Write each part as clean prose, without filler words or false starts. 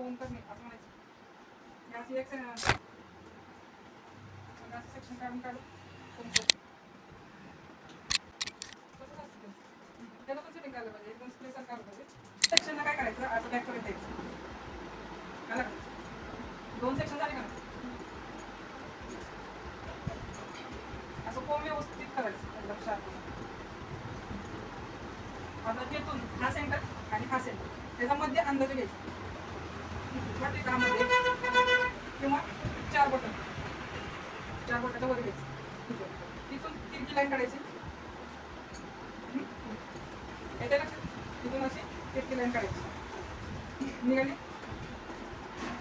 Phone करणे असं म्हणायचं. याची एक सेक्शन काढून फोन करणे तसंच असतं. त्याला पण सेटिंग करायला पाहिजे, एकदम स्पेस काढलं पाहिजे. सेक्शनला काय करायचं, असं बॅक करत द्यायचं. आला का? 2 सेक्शन झाले का? असं फॉर्म व्यवस्थित करायचं लक्षात. आता तिथून हा सेंटर आणि हा सेंटर त्याच्यामध्ये अंदाज घ्यायचा मध्ये किंवा 4 बोटाच्या वर घ्यायचं. तिथून तिरकी लाईन काढायची. येते लक्षात? तिथून अशी तिरकी लाईन काढायची. निघाली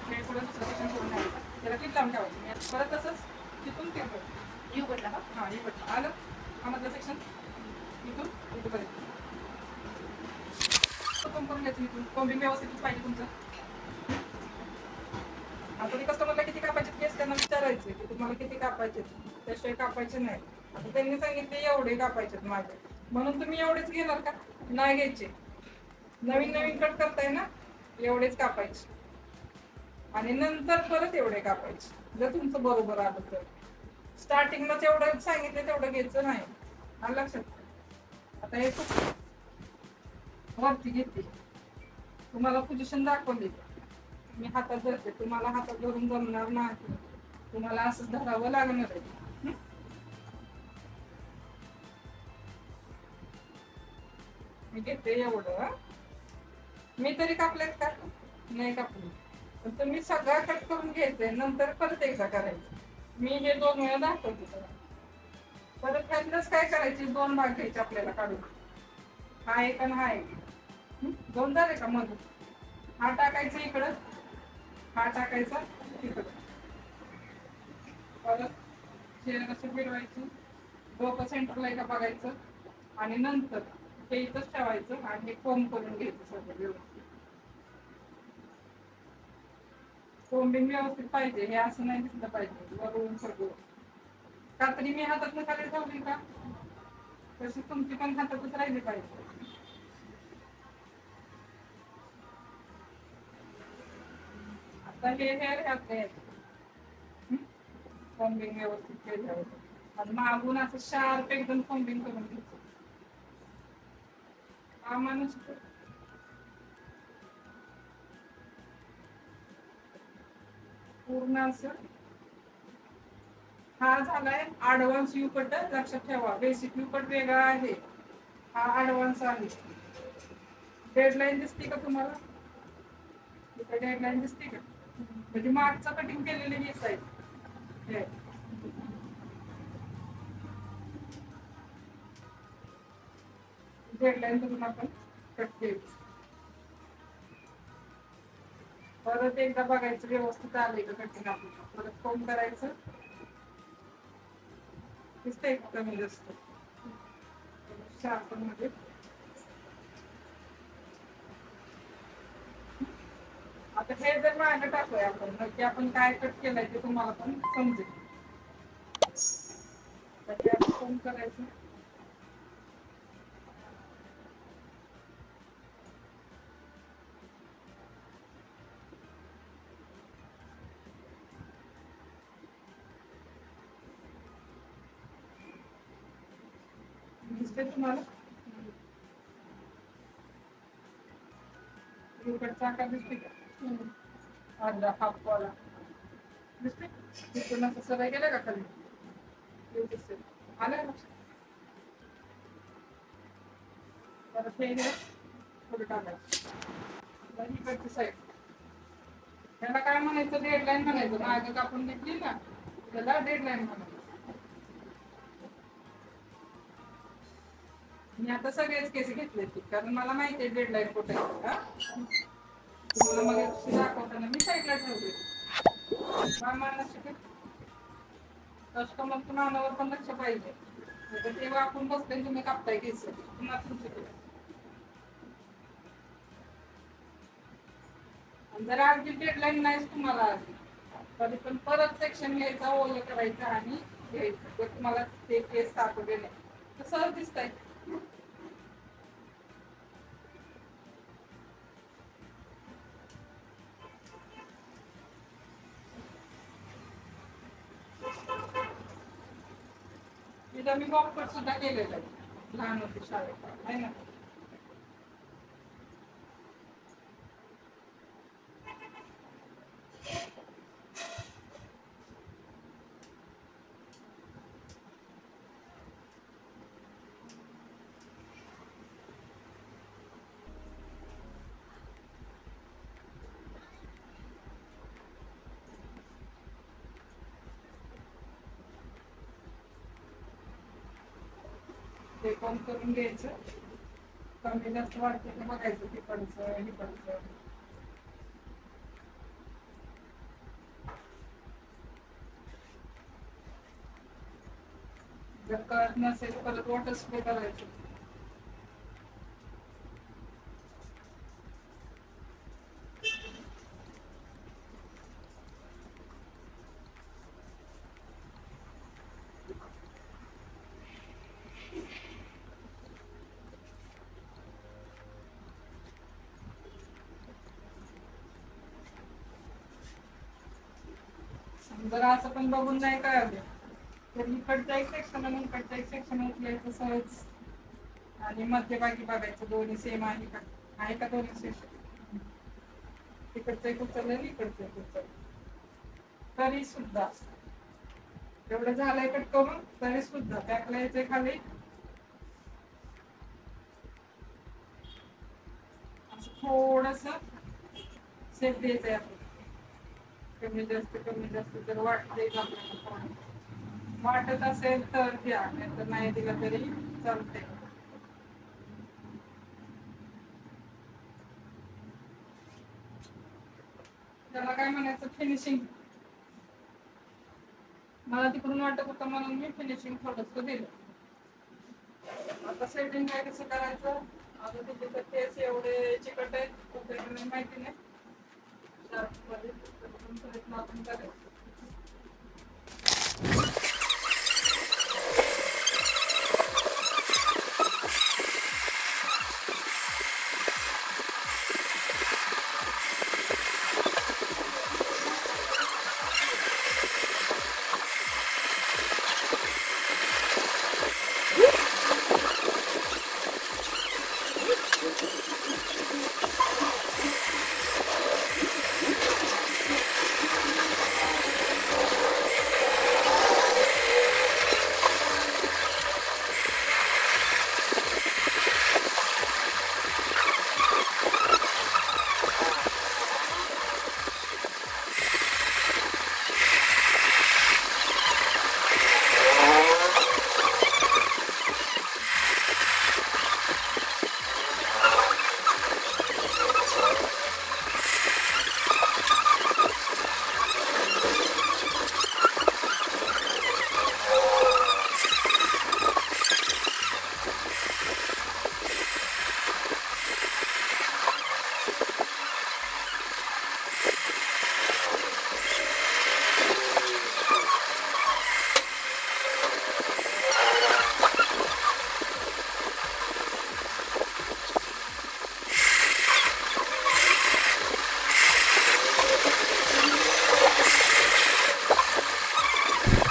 हे पुढे दुसरं सेक्शन करून घ्यायचं. त्याला क्लिप लावून ठेवायची. परत तसंच तिथून तिरकं यू बटला का? हां यू बटला आलं. हा मधलं सेक्शन इथून इथपर्यंत कम करून घ्यायचं. इथून कॉम्बिंग व्यवस्थित पाहिजे तुमचं. आता ते कस्टमरला किती कापायचे केस त्यांना विचारायचे की तुम्हाला किती कापायचे, त्याशिवाय कापायचे नाही. आता त्यांनी सांगितले एवढे कापायचे माझे, म्हणून तुम्ही एवढेच घेणार का? नाही घ्यायचे. नवीन नवीन कट करताय ना, एवढेच कापायचे आणि नंतर परत एवढे कापायचे जर तुमचं बरोबर आलं तर. स्टार्टिंगलाच एवढं सांगितलं तेवढं घ्यायचं नाही. आलं लक्षात? आता हे वरती घेते, तुम्हाला पोझिशन दाखवली, मी हातात धरते, तुम्हाला हातात धरून जमणार नाही, तुम्हाला असंच धरावं लागणार आहे. मी घेते एवढं. मी तरी कापलेत का? नाही कापले. पण तुम्ही सगळं कट करून घ्यायचंय, नंतर परत एकदा करायचं. मी हे 2 वेळा दाखवते तुम्हाला. परत त्यातलंच काय करायचे, 2 भाग घ्यायचे आपल्याला काढून. हा एक आणि हा एक. 2 झाले का मधून? हा टाकायचा इकडं, हा टाकायचा इकडं. परत चेअर कशी फिरवायची, डोकं सेंटरला आहे का बघायचं आणि नंतर ते इथंच ठेवायचं आणि हे कोंब करून घ्यायचं सगळं व्यवस्थित. कोंबिंग व्यवस्थित पाहिजे, हे असं नाही दिसलं पाहिजे वरून सगळं. कात्री मी हातात खाली ठेवली का तशी तुमची पण हातातच राहिली पाहिजे. आता हे हेअर ह्यात घ्यायचं, कोंबिंग व्यवस्थित केल्यावर आणि मागून असं शार्प एकदम कोंबिंग करून घ्यायचं. हा माणूस पूर्ण असं. हा झालाय ऍडव्हान्स यू कट. लक्षात ठेवा, बेसिक यू कट वेगळा आहे, हा ऍडव्हान्स आहे. डेडलाईन दिसते का तुम्हाला? इथे डेडलाईन दिसते का? म्हणजे मागचं कटिंग केलेले हेच आहे. डेडलाईन करून आपण कट द्यायची. परत एकदा बघायचं व्यवस्थित आलंय का कटिंग आपल्याला. परत कोंब करायचं. दिसतंय कमी जास्त शार्प मध्ये. आता हे जर मागे टाकूया आपण, मग ते आपण काय कट केलंय ते तुम्हाला पण समजेल. तर ते आपण कोंब करायचं. दिसते तुम्हाला? इकडचा आकार दिसते का? अर्धा हाफ वाला दिसते. तिथून असं सवय गेलं का खाली दिसते. आलं लक्षात? परत हे पुढे टाकायचं. इकडची साईड त्याला काय म्हणायचं, डेडलाईन म्हणायचं. मागे कापून घेतली ना त्याला डेडलाईन म्हणायचं. मी आता सगळेच केस घेतले कारण मला माहिती आहे डेडलाईन कुठे आहे. तुम्हाला मग दाखवताना मी साईडला ठेवले. कस्टमरच्या मानावर पण लक्ष पाहिजे. तेव्हा आपण बसले तुम्ही कापताय केस जर अर्धी डेडलाईन नाहीच तुम्हाला आली तरी पण परत सेक्शन घ्यायचा, ओलं करायचं आणि घ्यायचं. जर तुम्हाला ते केस सापडले नाही तर सहज दिसतंय. तिला मी बॉम्बर सुद्धा केलेलं आहे लहान होती शाळेत आहे ना. ते पण करून घ्यायचं. कमी जास्त वाटतं ते बघायचं तिकडचं इकडचं. जर कळत नसेल परत वॉटर स्प्रे करायचं. जर असं पण बघून नाही कळलं तर इकडचं एक सेक्शन आणि इकडचं एक सेक्शन उचलायचं सहज आणि मध्यभागी बघायचं दोन्ही सेम आहे का दोन्ही सेक्शन. तिकडचं एक उचललं आणि इकडचं एक उचललं तरी सुद्धा एवढं झालंय कट करून तरी सुद्धा पॅकला यायचंय खाली असं थोडस सेफ द्यायचंय आपण. कमी जास्त जर वाटत असेल तर द्या नाही तर नाही दिला तरी चालते. त्याला काय म्हणायचं फिनिशिंग. मला तिकडून वाटत होतं म्हणून मी फिनिशिंग थोडस दिलं. आता सेटिंग काय कसं करायचं. आता तिथे केस एवढे चिकट आहेत माहिती नाही. प्रयत्न आपण करायचं.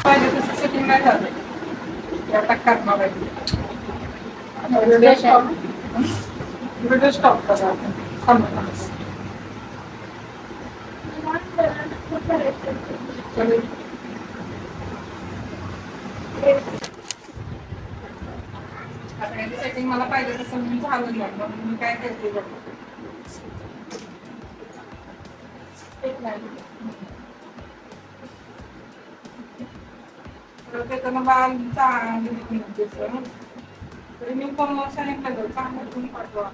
पाहिजे तसं सेटिंग नाही झालं आता करणार आहे. व्हिडिओ स्टॉप करा. सेटिंग मला पाहिजे तसं मी झालं नाही म्हणून मी काय करते बघ त्याच्यानं बाल चांगली तरी मी 2 वर्षांनी केलं चांगलं तुम्ही पाठवा.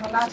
मला